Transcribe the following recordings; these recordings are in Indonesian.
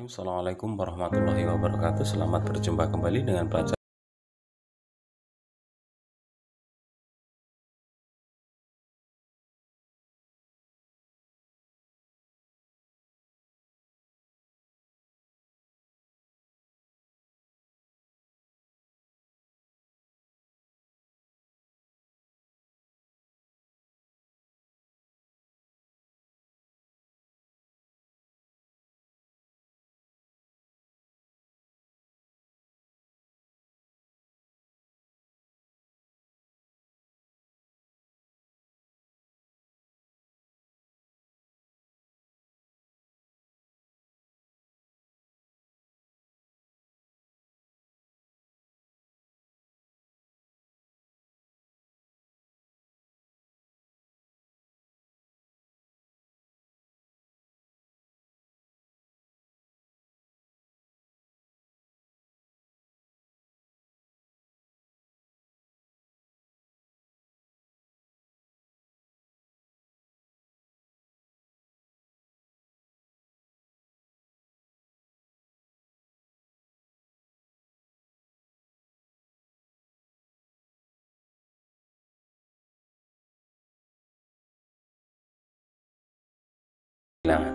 Bismillahirrahmanirrahim. Assalamualaikum warahmatullahi wabarakatuh. Selamat berjumpa kembali dengan pelajaran bilangan.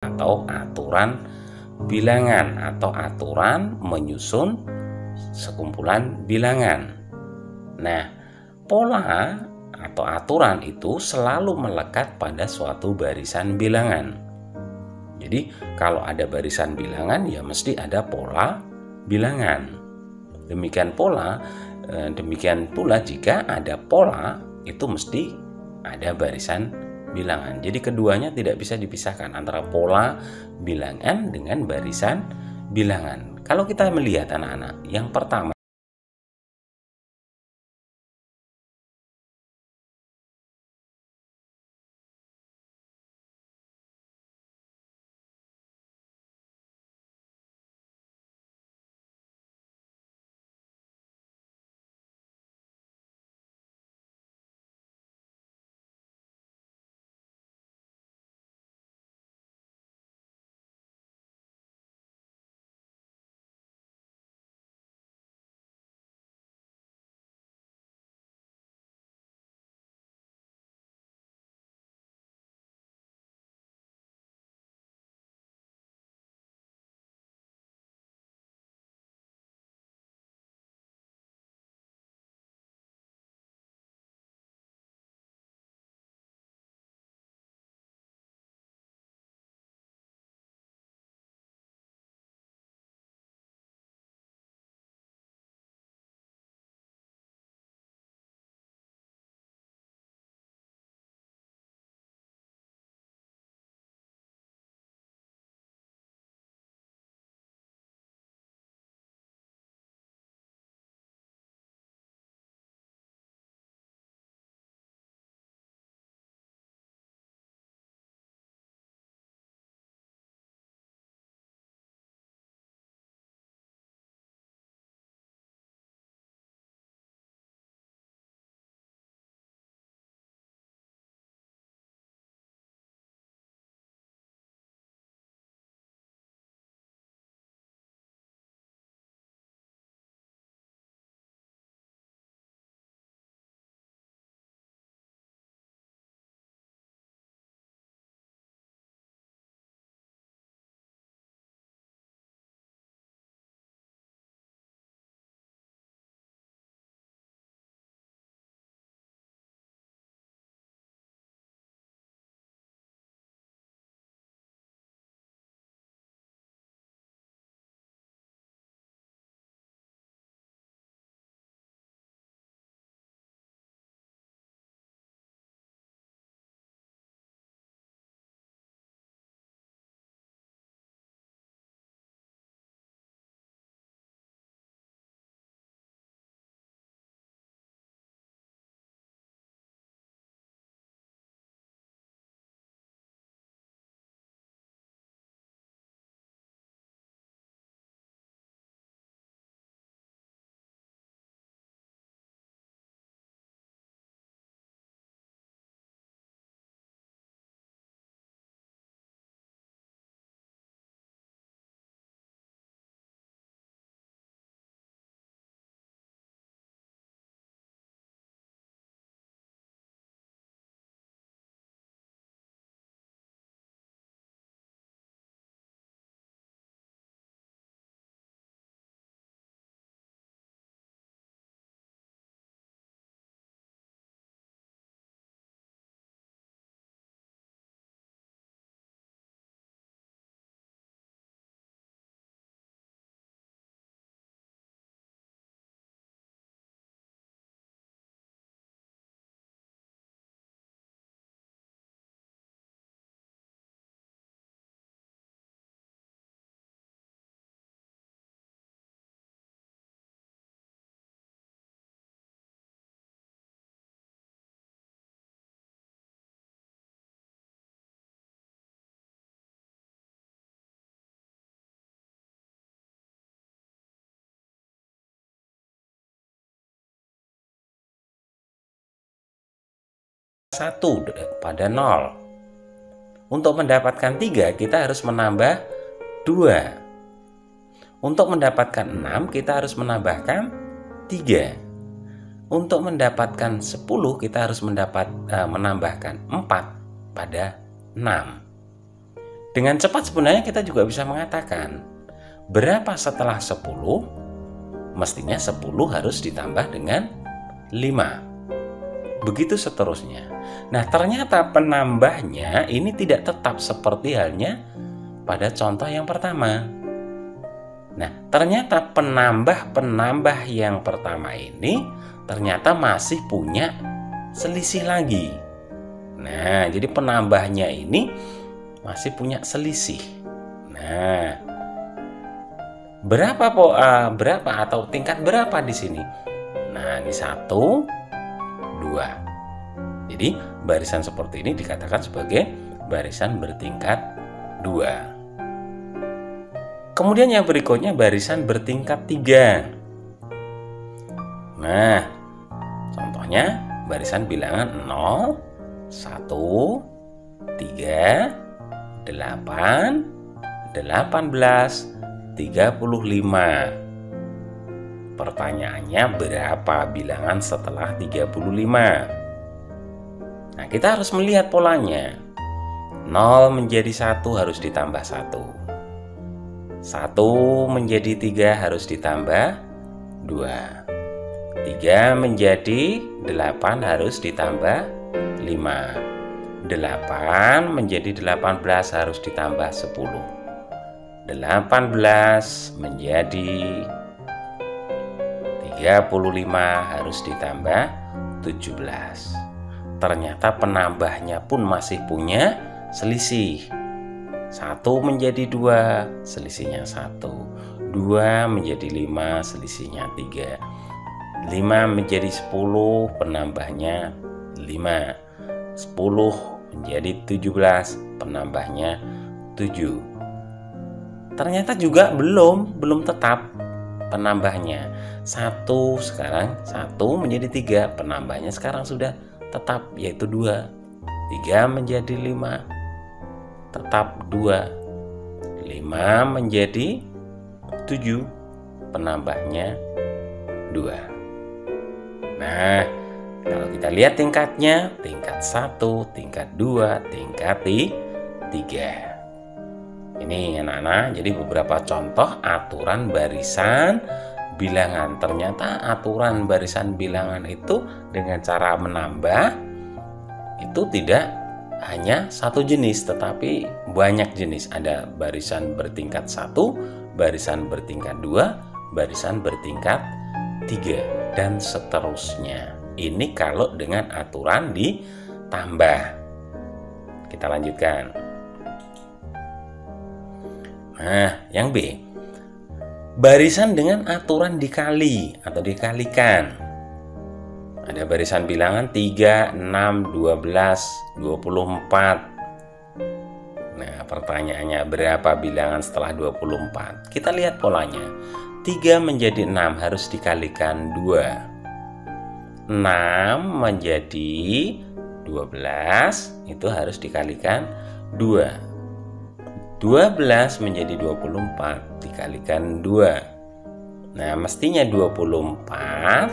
Atau aturan bilangan atau aturan menyusun sekumpulan bilangan. Nah, pola atau aturan itu selalu melekat pada suatu barisan bilangan. Jadi kalau ada barisan bilangan ya mesti ada pola bilangan. Demikian pula jika ada pola itu mesti ada barisan bilangan. Jadi keduanya tidak bisa dipisahkan antara pola bilangan dengan barisan bilangan. Kalau kita melihat anak-anak, yang pertama satu pada 0. Untuk mendapatkan 3 kita harus menambah 2. Untuk mendapatkan 6 kita harus menambahkan 3. Untuk mendapatkan 10 kita harus menambahkan 4 pada 6. Dengan cepat sebenarnya kita juga bisa mengatakan berapa setelah 10? Mestinya 10 harus ditambah dengan 5. begitu seterusnya. Nah, ternyata penambahnya ini tidak tetap seperti halnya pada contoh yang pertama. Nah, ternyata penambah yang pertama ini ternyata masih punya selisih lagi. Nah, jadi penambahnya ini masih punya selisih. Nah, berapa atau tingkat berapa di sini? Nah, ini 1, 2. Jadi barisan seperti ini dikatakan sebagai barisan bertingkat 2. Kemudian yang berikutnya barisan bertingkat 3. Nah, contohnya barisan bilangan 0, 1, 3, 8, 18, 35. Pertanyaannya, berapa bilangan setelah 35? Nah, kita harus melihat polanya. 0 menjadi 1 harus ditambah 1. 1 menjadi 3 harus ditambah 2. 3 menjadi 8 harus ditambah 5. 8 menjadi 18 harus ditambah 10. 18 menjadi 35 harus ditambah 17. Ternyata penambahnya pun masih punya selisih. 1 menjadi 2, selisihnya 1. 2 menjadi 5, selisihnya 3. 5 menjadi 10, penambahnya 5. 10 menjadi 17, penambahnya 7. Ternyata juga belum tetap penambahnya. 1 sekarang 1 menjadi 3, penambahnya sekarang sudah tetap, yaitu 2. 3 menjadi 5, tetap 2. 5 menjadi 7, penambahnya 2. Nah, kalau kita lihat tingkatnya, tingkat 1, tingkat 2, tingkat 3. Ini anak-anak, jadi beberapa contoh aturan barisan bilangan. Ternyata aturan barisan bilangan itu dengan cara menambah itu tidak hanya satu jenis, tetapi banyak jenis. Ada barisan bertingkat 1, barisan bertingkat 2, barisan bertingkat 3, dan seterusnya. Ini kalau dengan aturan ditambah. Kita lanjutkan. Nah, yang B, barisan dengan aturan dikali atau dikalikan. Ada barisan bilangan 3, 6, 12, 24. Nah, pertanyaannya, berapa bilangan setelah 24? Kita lihat polanya. 3 menjadi 6 harus dikalikan 2. 6 menjadi 12 itu harus dikalikan 2. 12 menjadi 24 dikalikan 2. Nah, mestinya 24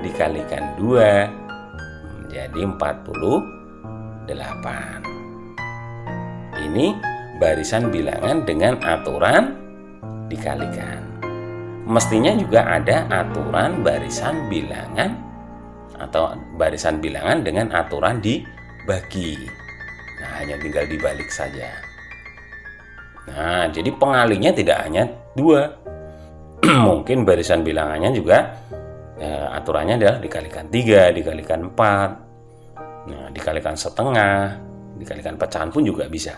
dikalikan 2 menjadi 48. Ini barisan bilangan dengan aturan dikalikan. Mestinya juga ada aturan barisan bilangan atau barisan bilangan dengan aturan dibagi. Nah, hanya tinggal dibalik saja. Nah, jadi pengalinya tidak hanya 2. Mungkin barisan bilangannya juga aturannya adalah dikalikan 3, dikalikan 4. Nah, dikalikan setengah, dikalikan pecahan pun juga bisa.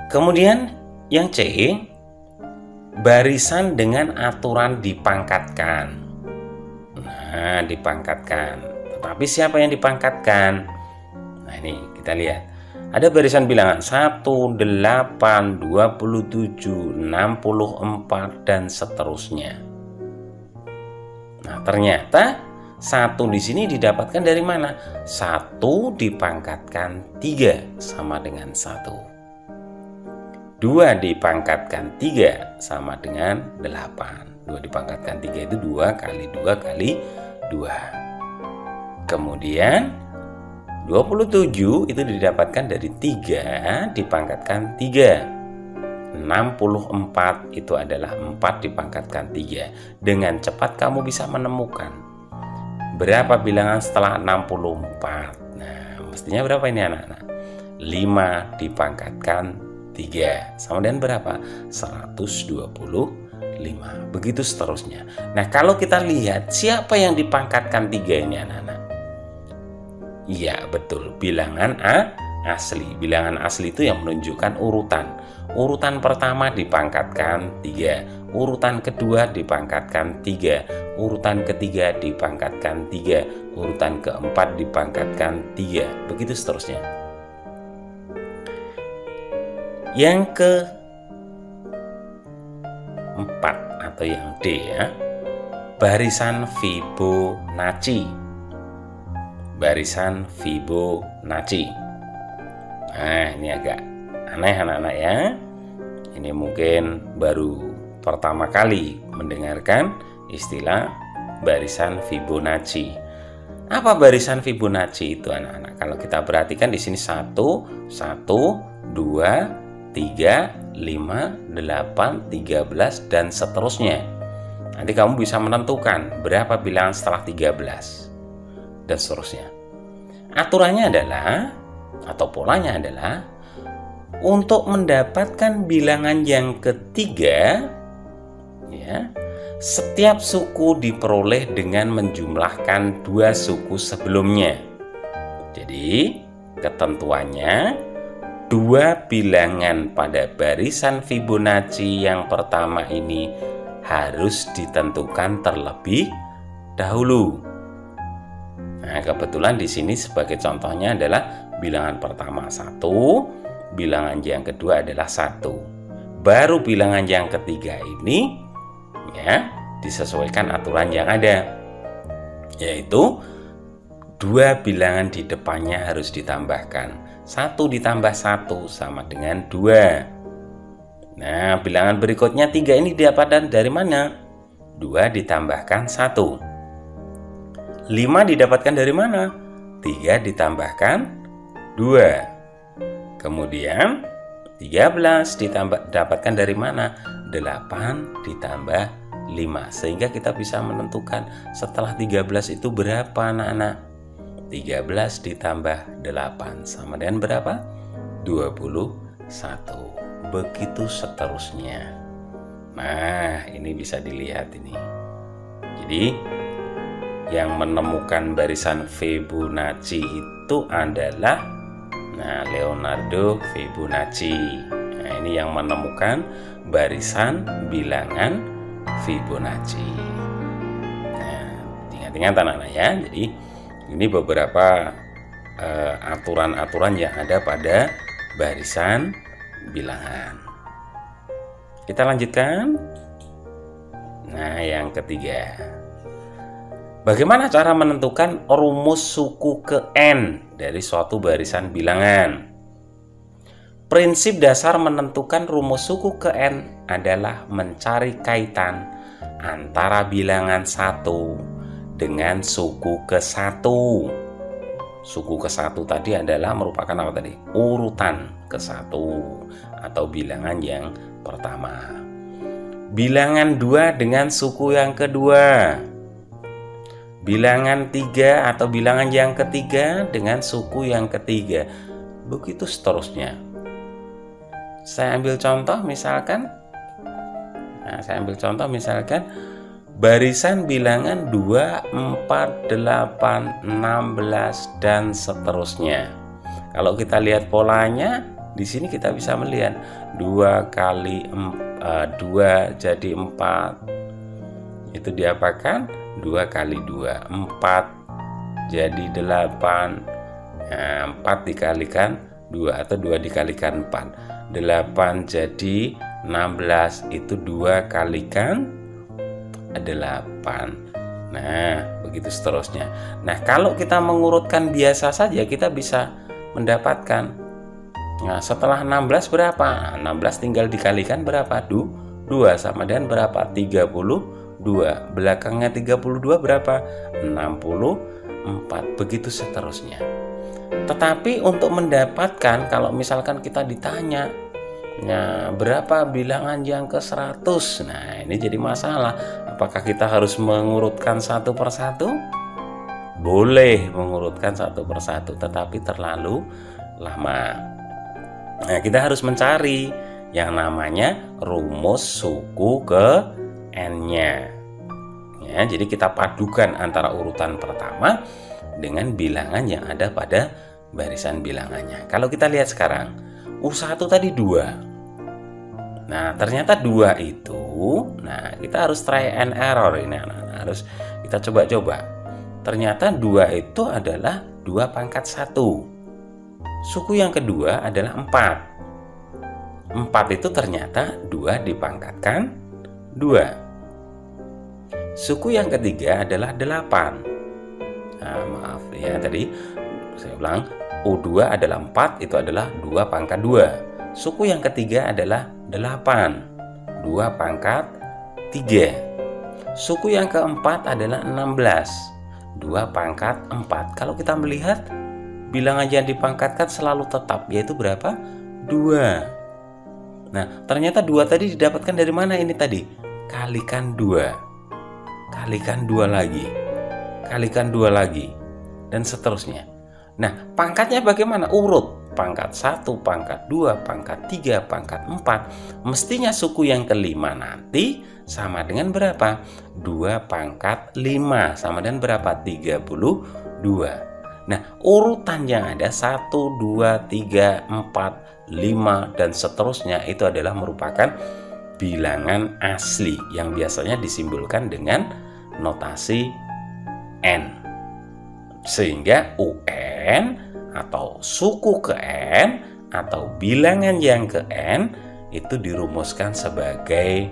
Kemudian yang C, barisan dengan aturan dipangkatkan. Nah, dipangkatkan. Tetapi siapa yang dipangkatkan? Nah, ini kita lihat. Ada barisan bilangan 1, 8, 27, 64, dan seterusnya. Nah, ternyata 1 di sini didapatkan dari mana? 1 dipangkatkan 3 sama dengan 1. 2 dipangkatkan 3 sama dengan 8. 2 dipangkatkan 3 itu 2 kali 2 kali 2. Kemudian 27 itu didapatkan dari 3 dipangkatkan 3. 64 itu adalah 4 dipangkatkan 3. Dengan cepat kamu bisa menemukan Berapa bilangan setelah 64? Nah, mestinya berapa ini anak-anak? 5 dipangkatkan 3 sama dengan berapa? 125. Begitu seterusnya. Nah, kalau kita lihat siapa yang dipangkatkan 3 ini anak-anak? Iya, betul, bilangan asli. Bilangan asli itu yang menunjukkan urutan. Urutan pertama dipangkatkan 3, urutan kedua dipangkatkan 3, urutan ketiga dipangkatkan 3, urutan keempat dipangkatkan 3. Begitu seterusnya. Yang keempat atau yang D ya, barisan Fibonacci. Barisan Fibonacci. Nah, ini agak aneh anak-anak ya. Ini mungkin baru pertama kali mendengarkan istilah barisan Fibonacci. Apa barisan Fibonacci itu anak-anak? Kalau kita perhatikan di sini 1, 2, 3, 5, 8, 13 dan seterusnya. Nanti kamu bisa menentukan berapa bilangan setelah 13 dan seterusnya. Aturannya adalah atau polanya adalah untuk mendapatkan bilangan yang ketiga ya, setiap suku diperoleh dengan menjumlahkan 2 suku sebelumnya. Jadi ketentuannya 2 bilangan pada barisan Fibonacci yang pertama ini harus ditentukan terlebih dahulu. Nah, kebetulan di sini sebagai contohnya adalah bilangan pertama 1, bilangan yang kedua adalah 1. Baru bilangan yang ketiga ini ya disesuaikan aturan yang ada, yaitu 2 bilangan di depannya harus ditambahkan. 1 ditambah 1 sama dengan 2. Nah, bilangan berikutnya 3 ini didapatkan dari mana? 2 ditambahkan 1. 5 didapatkan dari mana? 3 ditambahkan 2. Kemudian 13 didapatkan dari mana? 8 ditambah 5. Sehingga kita bisa menentukan setelah 13 itu berapa anak-anak? 13 ditambah 8 sama dengan berapa? 21. Begitu seterusnya. Nah, ini bisa dilihat ini. Jadi yang menemukan barisan Fibonacci itu adalah Leonardo Fibonacci. Nah, ini yang menemukan barisan bilangan Fibonacci. Nah, ingat-ingat anak-anak ya. Jadi ini beberapa aturan-aturan yang ada pada barisan bilangan. Kita lanjutkan. Nah, yang ketiga. Bagaimana cara menentukan rumus suku ke N dari suatu barisan bilangan? Prinsip dasar menentukan rumus suku ke N adalah mencari kaitan antara bilangan 1 dengan suku ke 1. Suku ke 1 tadi adalah merupakan apa tadi? Urutan ke 1 atau bilangan yang pertama. Bilangan 2 dengan suku yang kedua. Bilangan 3 atau bilangan yang ketiga dengan suku yang ketiga. Begitu seterusnya. Saya ambil contoh misalkan. Barisan bilangan 2, 4, 8, 16 dan seterusnya. Kalau kita lihat polanya, di sini kita bisa melihat 2 kali 2 jadi 4. Itu diapakan? 2 kali 2, 4 jadi 8. Nah, 4 dikalikan 2 atau 2 dikalikan 4. 8 jadi 16, itu 2 kalikan 8. Nah, begitu seterusnya. Nah, kalau kita mengurutkan biasa saja, kita bisa mendapatkan. Nah, setelah 16 berapa? 16 tinggal dikalikan berapa? 2 sama dengan berapa? 32. Belakangnya 32 berapa? 64. Begitu seterusnya. Tetapi untuk mendapatkan, kalau misalkan kita ditanya, nah, berapa bilangan yang ke 100? Nah, ini jadi masalah. Apakah kita harus mengurutkan satu persatu? boleh mengurutkan satu persatu, tetapi terlalu lama. Nah, kita harus mencari yang namanya rumus suku ke n-nya. Ya, jadi kita padukan antara urutan pertama dengan bilangan yang ada pada barisan bilangannya. Kalau kita lihat sekarang, U1 tadi 2. Nah, ternyata 2 itu, nah kita harus try and error ini anak-anak. Harus kita coba-coba. Ternyata 2 itu adalah 2 pangkat 1. Suku yang kedua adalah 4. 4 itu ternyata 2 dipangkatkan 2. Suku yang ketiga adalah 8. Nah, maaf ya, tadi saya ulang, U2 adalah 4, itu adalah 2 pangkat 2. Suku yang ketiga adalah 8, 2 pangkat 3. Suku yang keempat adalah 16, 2 pangkat 4. Kalau kita melihat bilangan yang dipangkatkan selalu tetap, yaitu berapa? 2. Nah, ternyata 2 tadi didapatkan dari mana ini tadi? Kalikan 2. Kalikan 2 lagi, kalikan 2 lagi, dan seterusnya. Nah, pangkatnya bagaimana? Urut, pangkat 1, pangkat 2, pangkat 3, pangkat 4. Mestinya suku yang kelima nanti sama dengan berapa? 2 pangkat 5, sama dengan berapa? 32. Nah, urutan yang ada 1, 2, 3, 4, 5, dan seterusnya itu adalah merupakan bilangan asli yang biasanya disimbolkan dengan notasi N. Sehingga UN atau suku ke N atau bilangan yang ke N itu dirumuskan sebagai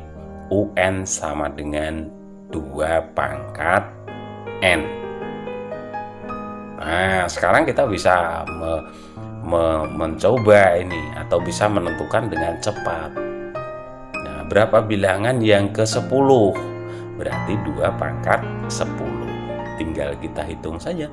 UN sama dengan 2 pangkat N. Nah, sekarang kita bisa mencoba ini atau bisa menentukan dengan cepat. Berapa bilangan yang ke-10? Berarti 2 pangkat 10. Tinggal kita hitung saja.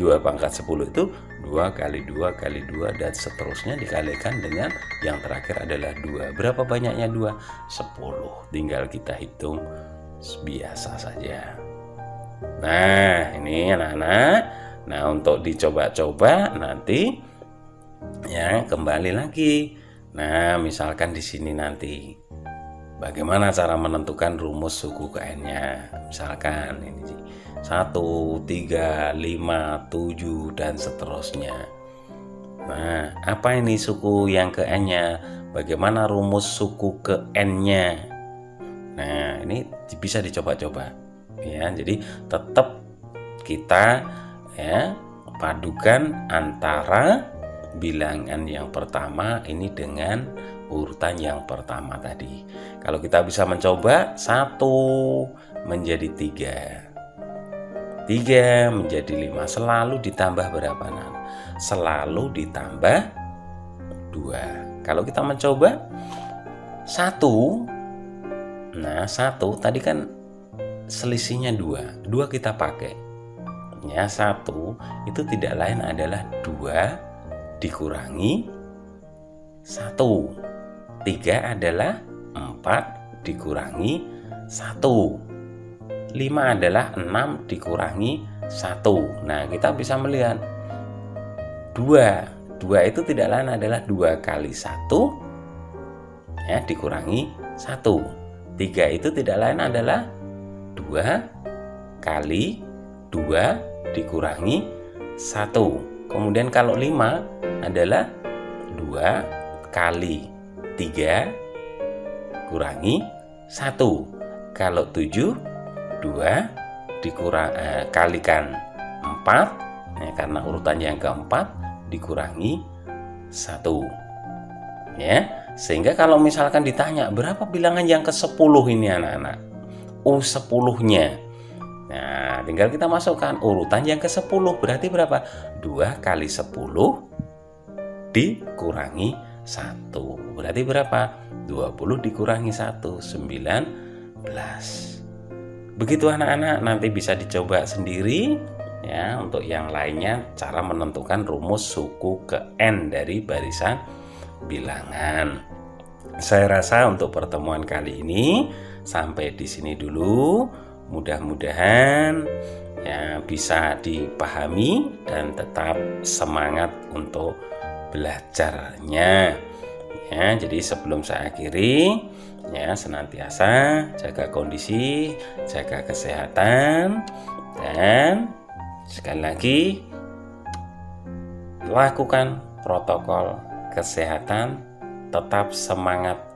2 pangkat 10 itu 2 kali 2 kali 2 dan seterusnya dikalikan dengan yang terakhir adalah 2. Berapa banyaknya 2? 10. Tinggal kita hitung biasa saja. Nah, ini anak-anak. Nah, untuk dicoba-coba nanti ya kembali lagi. Nah, misalkan di sini nanti bagaimana cara menentukan rumus suku ke N-nya? Misalkan ini 1, 3, 5, 7 dan seterusnya. Nah, apa ini suku yang ke N-nya? Bagaimana rumus suku ke N-nya? Nah, ini bisa dicoba-coba. Ya, jadi tetap kita ya padukan antara bilangan yang pertama ini dengan urutan yang pertama tadi. Kalau kita bisa mencoba 1 menjadi 3, 3 menjadi 5, selalu ditambah berapa? Nah, selalu ditambah 2. Kalau kita mencoba 1, nah 1 tadi kan selisihnya 2 kita pakai ya. 1 itu tidak lain adalah 2 dikurangi 1. 3 adalah 4 dikurangi 1. 5 adalah 6 dikurangi 1. Nah, kita bisa melihat 2 itu tidak lain adalah 2 kali 1 ya dikurangi 1. 3 itu tidak lain adalah 2 kali 2 dikurangi 1. Kemudian kalau 5 adalah 2 kali 3 kurangi 1. Kalau 7 2 kalikan 4 ya, karena urutan yang keempat dikurangi 1 ya. Sehingga kalau misalkan ditanya berapa bilangan yang ke-10 ini anak-anak, U10-nya, nah tinggal kita masukkan urutan yang ke-10, berarti berapa? 2 kali 10 dikurangi 1, berarti berapa? 20 dikurangi 1, 19. Begitu anak-anak, nanti bisa dicoba sendiri ya. Untuk yang lainnya, cara menentukan rumus suku ke N dari barisan bilangan. Saya rasa untuk pertemuan kali ini sampai di sini dulu. Mudah-mudahan ya bisa dipahami dan tetap semangat untuk belajarnya. Ya, jadi sebelum saya akhiri, ya senantiasa jaga kondisi, jaga kesehatan, dan sekali lagi lakukan protokol kesehatan, tetap semangat